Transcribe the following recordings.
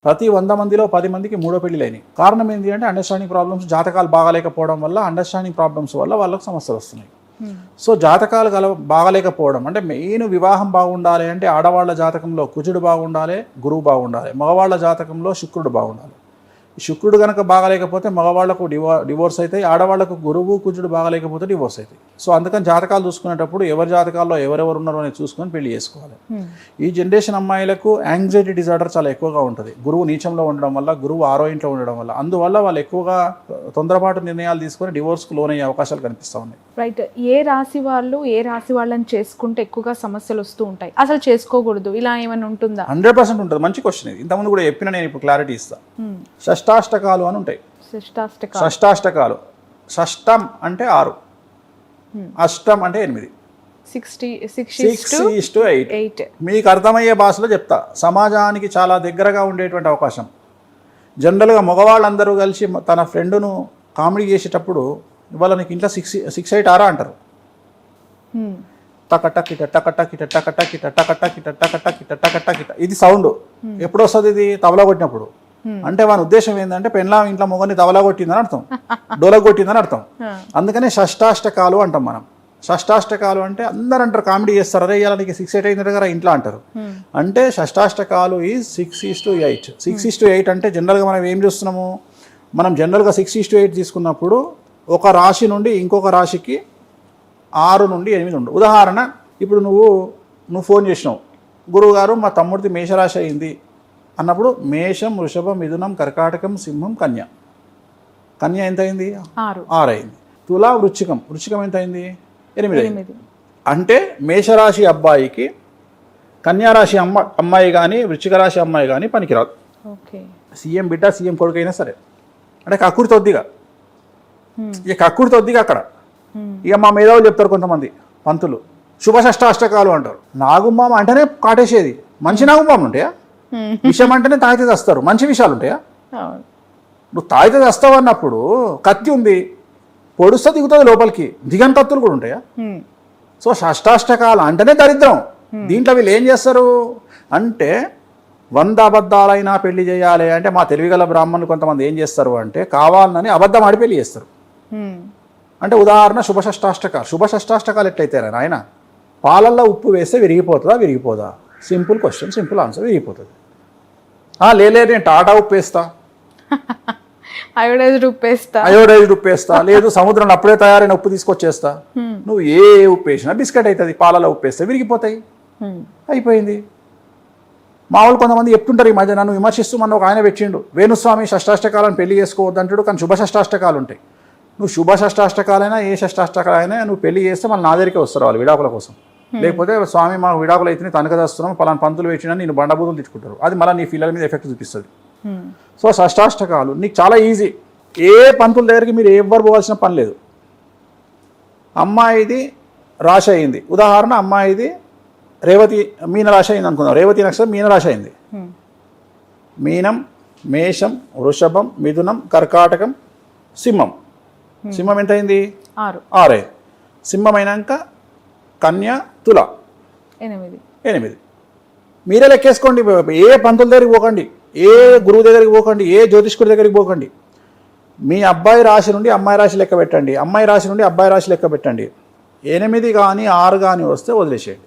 ప్రతి 100 మందిలో 10 మందికి మూడో పెళ్ళిలైనాయి. కారణం ఏంటి అంటే అండర్స్టాండింగ్ ప్రాబ్లమ్స్, జాతకాలు బాగాలేకపోవడం వల్ల, అండర్స్టాండింగ్ ప్రాబ్లమ్స్ వల్ల వాళ్ళకు సమస్యలు వస్తున్నాయి. సో జాతకాలు బాగాలేకపోవడం అంటే మెయిన్ వివాహం బాగుండాలి అంటే ఆడవాళ్ళ జాతకంలో కుజుడు బాగుండాలి, గురువు బాగుండాలి. మగవాళ్ళ జాతకంలో శుక్రుడు బాగుండాలి. శుక్రుడు కనుక బాగాలేకపోతే మగవాళ్లకు డివోర్స్ అవుతాయి, ఆడవాళ్లకు గురువు కుజుడు బాగాలేకపోతే డివోర్స్ అవుతాయి. సో అందుకని జాతకాలు చూసుకునేటప్పుడు ఎవరి జాతకాల్లో ఎవరెవరు ఉన్నారో అనేది చూసుకొని పెళ్లి చేసుకోవాలి. ఈ జనరేషన్ అమ్మాయిలకు యాంగ్జైటీ డిజార్డర్ చాలా ఎక్కువగా ఉంటుంది. గురువు నీచంలో ఉండడం వల్ల, గురువు 6వ ఇంట్లో ఉండడం వల్ల, అందువల్ల వాళ్ళు ఎక్కువగా తొందరపాటు నిర్ణయాలు తీసుకొని డివోర్స్కు లోనయ్యే అవకాశాలు కనిపిస్తూ ఉన్నాయి. రైట్. ఏ రాశి వాళ్ళని చేసుకుంటే ఎక్కువగా సమస్యలు వస్తూ ఉంటాయి, అసలు చేసుకోకూడదు, ఇలా ఏమైనా ఉంటుందా? 100% ఉంటుంది. మంచి క్వశ్చన్ ఇది. ఇంతకుముందు కూడా చెప్పిన, నేను ఇప్పుడు క్లారిటీ ఇస్తాను. షష్టాష్టకాలు అని ఉంటాయి. షష్టాష్టకాలు. షష్టం అంటే 6, అష్టం అంటే 8. 6:8. మీకు అర్థమయ్యే భాషలో చెప్తా. సమాజానికి చాలా దగ్గరగా ఉండేటువంటి అవకాశం. జనరల్గా మగవాళ్ళందరూ కలిసి తన ఫ్రెండ్ను కామెడీ చేసేటప్పుడు ఇవాళ నీకు ఇంట్లో 6-8 ఆరా అంటారు. టకటకిట టకటకిట టకటకిట టకటకిట టకటకిట టకటకిట. ఇది సౌండ్ ఎప్పుడు వస్తుంది? ఇది తబలా కొట్టినప్పుడు. అంటే వాని ఉద్దేశం ఏంటంటే పెళ్ళాం ఇంట్లో మొగని తబలా కొట్టిందని అర్థం, డోల కొట్టిందని అర్థం. అందుకనే షష్టాష్టకాలు అంటాం మనం. షష్టాష్టకాలు అంటే అందరు అంటారు, కామెడీ చేస్తారు, అరే ఇవాళ నీకు 6-8 అయిన దగ్గర ఇంట్లో అంటారు. అంటే షష్టాష్టకాలు ఈజ్ 6:8. 6:8 అంటే జనరల్గా మనం ఏం చూస్తున్నాము? మనం జనరల్గా 6:8 తీసుకున్నప్పుడు ఒక రాశి నుండి ఇంకొక రాశికి 6 నుండి 8 ఉండు. ఉదాహరణ, ఇప్పుడు నువ్వు ఫోన్ చేసినావు, గురువుగారు మా తమ్ముడిది మేషరాశి అయింది అన్నప్పుడు మేషం, వృషభం, మిథునం, కర్కాటకం, సింహం, కన్య. కన్య ఎంత అయింది? 6 అయింది. తులా, వృశ్చికం ఎంత అయింది? 8 అయింది. అంటే మేషరాశి అబ్బాయికి కన్యారాశి అమ్మాయి కానీ వృశ్చిక రాశి అమ్మాయి కానీ పనికిరాదు. సీఎం బిడ్డ, సీఎం కొడుకు అయినా సరే. అంటే కక్కుడి తొద్దిగా, ఇక కక్కుడి తొద్దిగా అక్కడ. ఇక మా మేధావులు చెప్తారు కొంతమంది పంతులు, శుభ షష్టాష్టకాలు అంటారు. నాగుమ్మామ అంటేనే కాటేసేది. మంచి నాగుమ్మామలు ఉంటాయా? విషయం అంటేనే తాగితే తెస్తారు. మంచి విషయాలు ఉంటాయా? నువ్వు తాగితే తెస్తావు అన్నప్పుడు కత్తి ఉంది, పొడుస్తా దిగుతుంది లోపలికి, దిగని కత్తులు కూడా ఉంటాయా? సో షష్టాష్టకాలు అంటేనే దరిద్రం. దీంట్లో వీళ్ళు ఏం చేస్తారు అంటే 100 అబద్ధాలైనా పెళ్లి చేయాలి అంటే మా తెలివిగల బ్రాహ్మణులు కొంతమంది ఏం చేస్తారు అంటే కావాలని అబద్ధం ఆడి పెళ్లి చేస్తారు. అంటే ఉదాహరణ శుభ షష్టాష్టకాలు ఎట్లయితే ఆయన పాలల్లో ఉప్పు వేస్తే విరిగిపోదా? సింపుల్ క్వశ్చన్, సింపుల్ ఆన్సర్, విరిగిపోతుంది. లేదు నేను టాటా ఉప్పు వేస్తా, అయోడైజ్డ్ ఉప్పు వేస్తా, లేదు సముద్రంలో అప్పుడే తయారైన ఉప్పు తీసుకొచ్చేస్తా. నువ్వు ఏ ఉప్పు వేసినా బిస్కెట్ అవుతుంది, పాలలో ఉప్పు వేస్తే విరిగిపోతాయి. అయిపోయింది. మామూలు కొంతమంది చెప్తుంటారు ఈ మధ్య నన్ను విమర్శిస్తూ మన ఒక ఆయన పెట్టిండు, వేణుస్వామి షష్టాష్టకాలను పెళ్లి చేసుకోవద్దు అంటాడు, కానీ శుభ షష్టాష్టకాలు ఉంటాయి. నువ్వు శుభ షష్టాష్టకాలైనా ఏ షష్టాష్టకాలైనా నువ్వు పెళ్లి చేస్తే మళ్ళీ నా దగ్గరికే వస్తారు వాళ్ళు విడాకుల కోసం. లేకపోతే స్వామి మాకు విడాకులు అయితే తనఖ చేస్తున్నాం, పలానా పంతులు పెట్టినా నేను బండబూతులు తెచ్చుకుంటారు. అది మళ్ళీ నీ పిల్లల మీద ఎఫెక్ట్ చూపిస్తుంది. సో షష్టాష్టకాలు నీకు చాలా ఈజీ. ఏ పంతుల దగ్గరికి మీరు ఎవ్వరు పోవాల్సిన పని లేదు. అమ్మాయిది రాశి అయింది, ఉదాహరణ అమ్మాయిది రేవతి మీనరాశి అయింది అనుకుందాం. రేవతి నక్షత్రం మీనరాశి అయింది. మీనం, మేషం, వృషభం, మిథునం, కర్కాటకం, సింహం. సింహం ఎంత అయింది? 6 అయింది. సింహం అయినాక కన్య, తుల 8. మీరే లెక్కేసుకోండి. ఏ పంతుల దగ్గరికి పోకండి, ఏ గురువు దగ్గరికి పోకండి, ఏ జ్యోతిష్కుడి దగ్గరికి పోకండి. మీ అబ్బాయి రాశి నుండి అమ్మాయి రాశి లెక్క పెట్టండి, అమ్మాయి రాశి నుండి అబ్బాయి రాశి లెక్క పెట్టండి. 8 కానీ 6 కానీ వస్తే వదిలేసేయండి.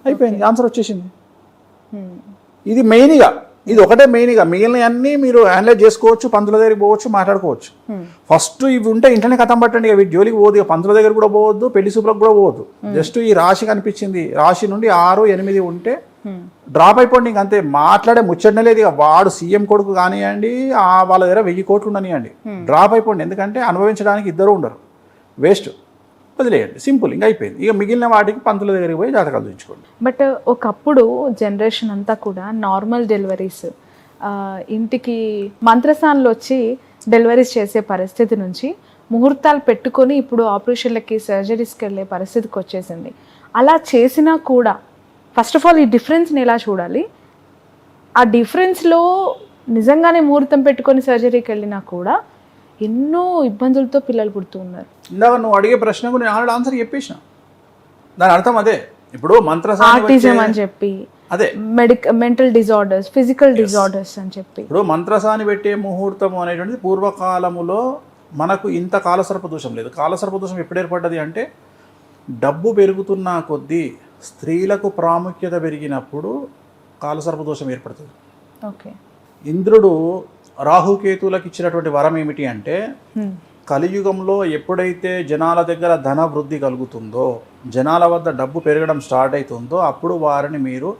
అయిపోయింది, ఆన్సర్ వచ్చేసింది. ఇది మెయిన్గా, ఇది ఒకటే మెయిన్గా. మిగిలిన అన్నీ మీరు హ్యాండిల్ చేసుకోవచ్చు, పంతుల దగ్గరికి పోవచ్చు, మాట్లాడుకోవచ్చు. ఫస్ట్ ఇవి ఉంటే ఇంట్లోనే కథం పట్టండి. ఇక వీటి జోలికి పోదు, ఇక పంతుల దగ్గర కూడా పోవద్దు, పెళ్లి సూపులకు కూడా పోవద్దు. జస్ట్ ఈ రాశి కనిపించింది, రాశి నుండి 6, 8 ఉంటే డ్రాప్ అయిపోండి. ఇంక అంతే, మాట్లాడే ముచ్చటనే లేదు. ఇక వాడు సీఎం కొడుకు కానివ్వండి, వాళ్ళ దగ్గర 1000 కోట్లు ఉండనివ్వండి, డ్రాప్ అయిపోండి. ఎందుకంటే అనుభవించడానికి ఇద్దరు ఉండరు, వేస్ట్, వదిలేయండి, సింపుల్, ఇంకా అయిపోయింది. ఇక మిగిలిన వాటికి పంతుల దగ్గరికి పోయి జాతకాలు చూపించుకోండి. బట్ ఒకప్పుడు జనరేషన్ అంతా కూడా నార్మల్ డెలివరీస్, ఇంటికి మంత్రస్థానంలో వచ్చి డెలివరీస్ చేసే పరిస్థితి నుంచి ముహూర్తాలు పెట్టుకొని ఇప్పుడు ఆపరేషన్లకి, సర్జరీస్కి వెళ్ళే పరిస్థితికి వచ్చేసింది. అలా చేసినా కూడా ఫస్ట్ ఆఫ్ ఆల్ ఈ డిఫరెన్స్ని ఎలా చూడాలి? ఆ డిఫరెన్స్లో నిజంగానే ముహూర్తం పెట్టుకొని సర్జరీకి వెళ్ళినా కూడా ఎన్నో ఇబ్బందులతో పిల్లలు పుడుతూ ఉన్నారు. ఇందాక నువ్వు అడిగే ప్రశ్నకు నేను ఆల్రెడీ ఆన్సర్ చెప్పేసిన. దాని అర్థం అదే. ఇప్పుడు ఆర్టిజం అని చెప్పి అదే మెంటల్ డిజార్డర్స్, ఫిజికల్ డిజార్డర్స్ అని చెప్పి. ఇప్పుడు మంత్రసాని పెట్టే ముహూర్తం అనేటువంటిది పూర్వకాలములో మనకు ఇంత కాలసర్ప దోషం లేదు. కాలసర్ప దోషం ఎప్పుడు ఏర్పడ్డది అంటే డబ్బు పెరుగుతున్న కొద్దీ స్త్రీలకు ప్రాముఖ్యత పెరిగినప్పుడు కాలసర్ప దోషం ఏర్పడుతుంది. ఓకే. ఇంద్రుడు రాహుకేతువులకు ఇచ్చినటువంటి వరం ఏమిటి అంటే కలియుగంలో ఎప్పుడైతే జనాల దగ్గర ధన వృద్ధి కలుగుతుందో, జనాల వద్ద డబ్బు పెరగడం స్టార్ట్ అవుతుందో అప్పుడు వారిని మీరు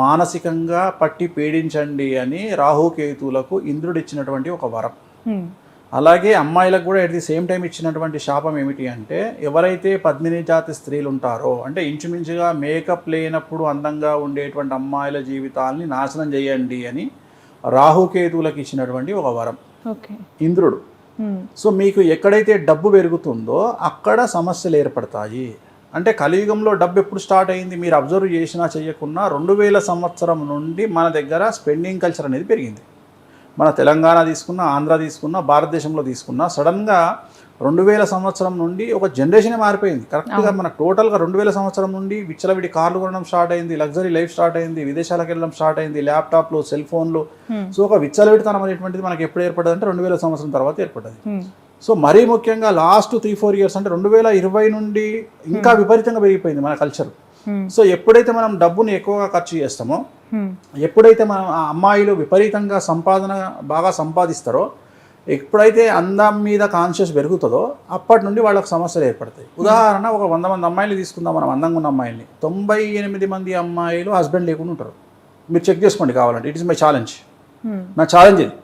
మానసికంగా పట్టి పీడించండి అని రాహుకేతువులకు ఇంద్రుడు ఇచ్చినటువంటి ఒక వరం. అలాగే అమ్మాయిలకు కూడా ఎట్ ది సేమ్ టైం ఇచ్చినటువంటి శాపం ఏమిటి అంటే ఎవరైతే పద్మిని జాతి స్త్రీలు ఉంటారో అంటే ఇంచుమించుగా మేకప్ లేనప్పుడు అందంగా ఉండేటువంటి అమ్మాయిల జీవితాలని నాశనం చేయండి అని రాహుకేతువులకు ఇచ్చినటువంటి ఒక వరం ఇంద్రుడు. సో మీకు ఎక్కడైతే డబ్బు పెరుగుతుందో అక్కడ సమస్యలు ఏర్పడతాయి. అంటే కలియుగంలో డబ్బు ఎప్పుడు స్టార్ట్ అయింది మీరు అబ్జర్వ్ చేసినా చేయకున్నా 2000 సంవత్సరం నుండి మన దగ్గర స్పెండింగ్ కల్చర్ అనేది పెరిగింది. మన తెలంగాణ తీసుకున్నా, ఆంధ్ర తీసుకున్నా, భారతదేశంలో తీసుకున్నా సడన్గా 2000 సంవత్సరం నుండి ఒక జనరేషనే మారిపోయింది. కరెక్ట్గా మన టోటల్గా 2000 సంవత్సరం నుండి విచ్చలవిడి కార్లు కొనడం స్టార్ట్ అయింది, లగ్జరీ లైఫ్ స్టార్ట్ అయింది, విదేశాలకు వెళ్ళడం స్టార్ట్ అయింది, ల్యాప్టాప్లు, సెల్ ఫోన్లు. సో ఒక విచ్చలవిడితనం అనేటువంటిది మనకి ఎప్పుడు ఏర్పడ్డది అంటే 2000 సంవత్సరం తర్వాత ఏర్పడ్డది. సో మరీ ముఖ్యంగా లాస్ట్ 3-4 ఇయర్స్ అంటే 2020 నుండి ఇంకా విపరీతంగా పెరిగిపోయింది మన కల్చర్. సో ఎప్పుడైతే మనం డబ్బుని ఎక్కువగా ఖర్చు చేస్తామో, ఎప్పుడైతే మనం ఆ అమ్మాయిలు విపరీతంగా సంపాదన బాగా సంపాదిస్తారో, ఎప్పుడైతే అందం మీద కాన్షియస్ పెరుగుతుందో అప్పటి నుండి వాళ్ళకి సమస్యలు ఏర్పడతాయి. ఉదాహరణ ఒక 100 మంది అమ్మాయిలు తీసుకుందాం, మనం అందంగా ఉన్న అమ్మాయిల్ని 98 మంది అమ్మాయిలు హస్బెండ్ లేకుండా ఉంటారు. మీరు చెక్ చేసుకోండి కావాలంటే. It is my challenge. నా ఛాలెంజ్ ఇది.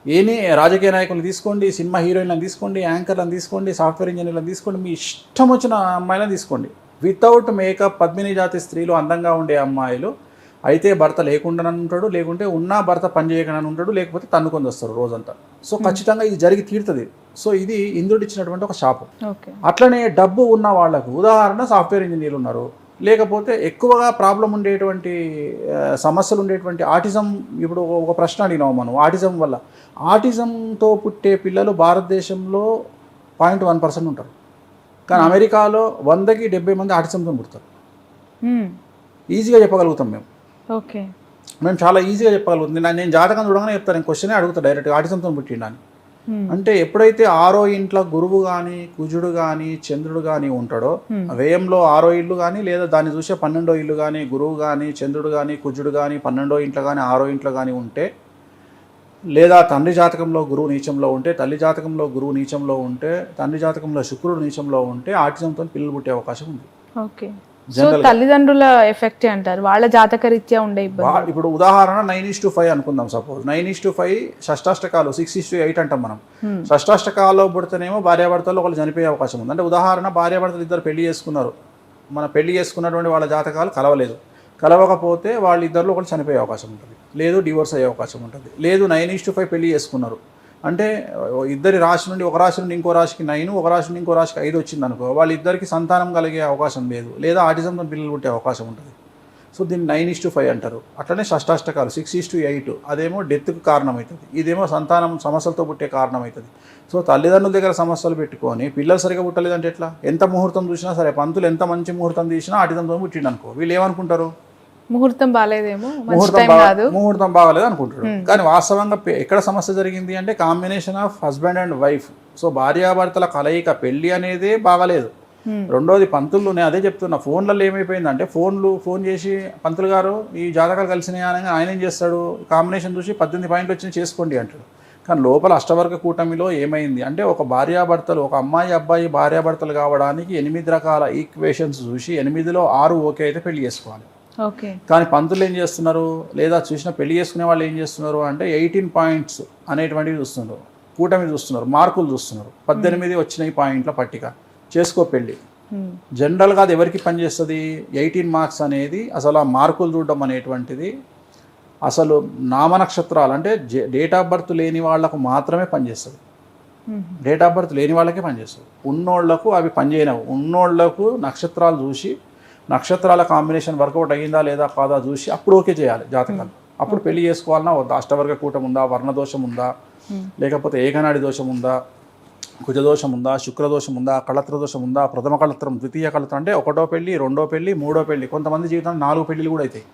ఏని రాజకీయ నాయకులను తీసుకోండి, సినిమా హీరోయిన్లను తీసుకోండి, యాంకర్లను తీసుకోండి, సాఫ్ట్వేర్ ఇంజనీర్లను తీసుకోండి, మీ ఇష్టం వచ్చిన అమ్మాయిలను తీసుకోండి. వితౌట్ మేకప్ పద్మిని జాతి స్త్రీలు అందంగా ఉండే అమ్మాయిలు అయితే భర్త లేకుండా ఉంటాడు, లేకుంటే ఉన్నా భర్త పని చేయకుండా ఉంటాడు, లేకపోతే తన్నుకొని వస్తారు రోజంతా. సో ఖచ్చితంగా ఇది జరిగి తీరుతుంది. సో ఇది ఇంద్రుడు ఇచ్చినటువంటి ఒక శాపం. అట్లనే డబ్బు ఉన్న వాళ్ళకు ఉదాహరణ సాఫ్ట్వేర్ ఇంజనీర్లు ఉన్నారు, లేకపోతే ఎక్కువగా ప్రాబ్లం ఉండేటువంటి సమస్యలు ఉండేటువంటి ఆటిజం. ఇప్పుడు ఒక ప్రశ్న అడిగినాము మనం, ఆటిజం వల్ల ఆటిజంతో పుట్టే పిల్లలు భారతదేశంలో 0.1% ఉంటారు. కానీ అమెరికాలో 100కి 70 మంది ఆటిజంతో పుడతారు. ఈజీగా చెప్పగలుగుతాం మేము. ఓకే, మేము చాలా ఈజీగా చెప్పగలుగుతాం. నేను జాతకం చూడగానే చెప్తాను, నేను క్వశ్చనే అడుగుతా డైరెక్ట్గా, ఆటిజంతో పుట్టిండని. అంటే ఎప్పుడైతే 6వ ఇంట్లో గురువు కానీ, కుజుడు కానీ, చంద్రుడు కానీ ఉంటాడో, వ్యయంలో 6వ ఇల్లు కానీ లేదా దాన్ని చూసే 12వ ఇల్లు కానీ, గురువు కానీ, చంద్రుడు కానీ, కుజుడు కానీ 12వ ఇంట్లో కానీ 6వ ఇంట్లో కానీ ఉంటే, లేదా తండ్రి జాతకంలో గురువు నీచంలో ఉంటే, తల్లి జాతకంలో గురువు నీచంలో ఉంటే, తండ్రి జాతకంలో శుక్రుడు నీచంలో ఉంటే ఆటిజంతో పిల్లలు పుట్టే అవకాశం ఉంది. ఓకే, సో తల్లిదండ్రుల ఎఫెక్ట్ అంటారు, వాళ్ళ జాతక రీత్యా ఉండే ఇబ్బంది. ఇప్పుడు ఉదాహరణ 9:5 అనుకుందాం. సపోజ్ 9:5 షష్టాష్టకాలు 6:8 అంటాం మనం. షష్టాష్టకాల్లో పుడితేనేమో భార్యాభర్తలు ఒకళ్ళు చనిపోయే అవకాశం ఉంది. అంటే ఉదాహరణ భార్యాభర్తలు ఇద్దరు పెళ్లి చేసుకున్నారు, మన పెళ్లి చేసుకున్నటువంటి వాళ్ళ జాతకాలు కలవలేదు, కలవకపోతే వాళ్ళిద్దరిలో ఒకళ్ళు చనిపోయే అవకాశం ఉంటుంది, లేదు డివోర్స్ అయ్యే అవకాశం ఉంటుంది. లేదు 9:5 పెళ్లి చేసుకున్నారు అంటే ఇద్దరి రాశి నుండి ఒక రాశి నుండి ఇంకో రాశికి 9, ఒక రాశి నుండి ఇంకో రాశికి 5 వచ్చింది అనుకో, వాళ్ళిద్దరికి సంతానం కలిగే అవకాశం లేదు, లేదా ఆటిజంతో పిల్లలు పుట్టే అవకాశం ఉంటుంది. సో దీన్ని 9:5 అంటారు. అట్లనే షష్టాష్టకాలు 6:8, అదేమో డెత్కు కారణమవుతుంది, ఇదేమో సంతానం సమస్యలతో పుట్టే కారణమవుతుంది. సో తల్లిదండ్రుల దగ్గర సమస్యలు పెట్టుకొని పిల్లలు సరిగా పుట్టలేదంటే ఎట్లా? ఎంత ముహూర్తం చూసినా సరే, పంతులు ఎంత మంచి ముహూర్తం తీసినా ఆటిజంతో పుట్టిండు అనుకో, వీళ్ళు ఏమనుకుంటారు? ముహూర్తం బాగాలేదేమో, ముహూర్తం బాగాలేదు అనుకుంటాడు. కానీ వాస్తవంగా ఎక్కడ సమస్య జరిగింది అంటే combination of husband and wife. So భార్యాభర్తల కలయిక, పెళ్లి అనేదే బాగాలేదు. రెండోది పంతులు, నేను అదే చెప్తున్నా, ఫోన్లలో ఏమైపోయిందంటే ఫోన్ చేసి పంతులు గారు ఈ జాతకాలు కలిసినాయి అనగా ఆయన ఏం చేస్తాడు, కాంబినేషన్ చూసి 18 పాయింట్లు వచ్చి చేసుకోండి అంటాడు. కానీ లోపల అష్టవర్గ కూటమిలో ఏమైంది అంటే ఒక భార్యాభర్తలు, ఒక అమ్మాయి అబ్బాయి భార్యాభర్తలు కావడానికి 8 రకాల ఈక్వేషన్స్ చూసి 8లో 6 ఓకే అయితే పెళ్లి చేసుకోవాలి. కానీ పంతులు ఏం చేస్తున్నారు, లేదా చూసిన పెళ్లి చేసుకునే వాళ్ళు ఏం చేస్తున్నారు అంటే 18 పాయింట్స్ అనేటువంటివి చూస్తున్నారు, కూటమి చూస్తున్నారు, మార్కులు చూస్తున్నారు. 18 వచ్చినాయి పాయింట్ల పట్టిక, చేసుకో పెళ్ళి. జనరల్గా అది ఎవరికి పనిచేస్తుంది? 18 మార్క్స్ అనేది, అసలు ఆ మార్కులు చూడడం అనేటువంటిది అసలు నామనక్షత్రాలు అంటే డేట్ ఆఫ్ బర్త్ లేని వాళ్లకు మాత్రమే పనిచేస్తుంది. డేట్ ఆఫ్ బర్త్ లేని వాళ్ళకే పనిచేస్తుంది. ఉన్నోళ్లకు అవి పనిచేయనవు. ఉన్నోళ్లకు నక్షత్రాలు చూసి, నక్షత్రాల కాంబినేషన్ వర్కౌట్ అయ్యిందా లేదా కాదా చూసి అప్పుడు ఓకే చేయాలి జాతకాలు. అప్పుడు పెళ్లి చేసుకోవాలన్నా వద్దా, అష్టవర్గ కూటం ఉందా, వర్ణదోషం ఉందా, లేకపోతే ఏకనాడి దోషం ఉందా, కుజదోషం ఉందా, శుక్రదోషం ఉందా, కళత్ర దోషం ఉందా, ప్రథమ కళత్రం, ద్వితీయ కళత్రం అంటే 1వ పెళ్లి, 2వ పెళ్లి, 3వ పెళ్లి, కొంతమంది జీవితంలో 4 పెళ్లిలు కూడా అవుతాయి.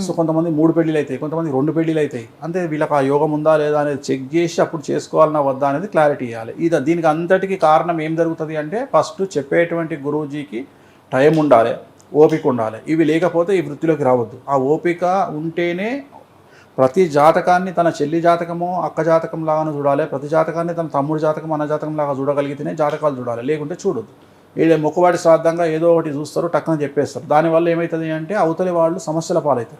సో కొంతమంది 3 పెళ్ళిళ్ళు అవుతాయి, కొంతమంది 2 పెళ్ళిళ్ళు అవుతాయి. అంతే వీళ్ళకి ఆ యోగం ఉందా లేదా అనేది చెక్ చేసి అప్పుడు చేసుకోవాలన్నా వద్దా అనేది క్లారిటీ ఇవ్వాలి. దీనికి అంతటికి కారణం ఏం జరుగుతుంది అంటే ఫస్ట్ చెప్పేటువంటి గురూజీకి టైం ఉండాలి, ఓపిక ఉండాలి. ఇవి లేకపోతే ఈ వృత్తిలోకి రావద్దు. ఆ ఓపిక ఉంటేనే ప్రతి జాతకాన్ని తన చెల్లి జాతకమో అక్క జాతకం లాగానే చూడాలి, ప్రతి జాతకాన్ని తన తమ్ముడు జాతకం అన్న జాతకం లాగా చూడగలిగితేనే జాతకాలు చూడాలి, లేకుంటే చూడొద్దు. వీళ్ళ మొక్కుబాటి శ్రాద్ధంగా ఏదో ఒకటి చూస్తారు, టక్కున చెప్పేస్తారు. దానివల్ల ఏమవుతుంది అంటే అవతలి వాళ్ళు సమస్యల పాలవుతారు.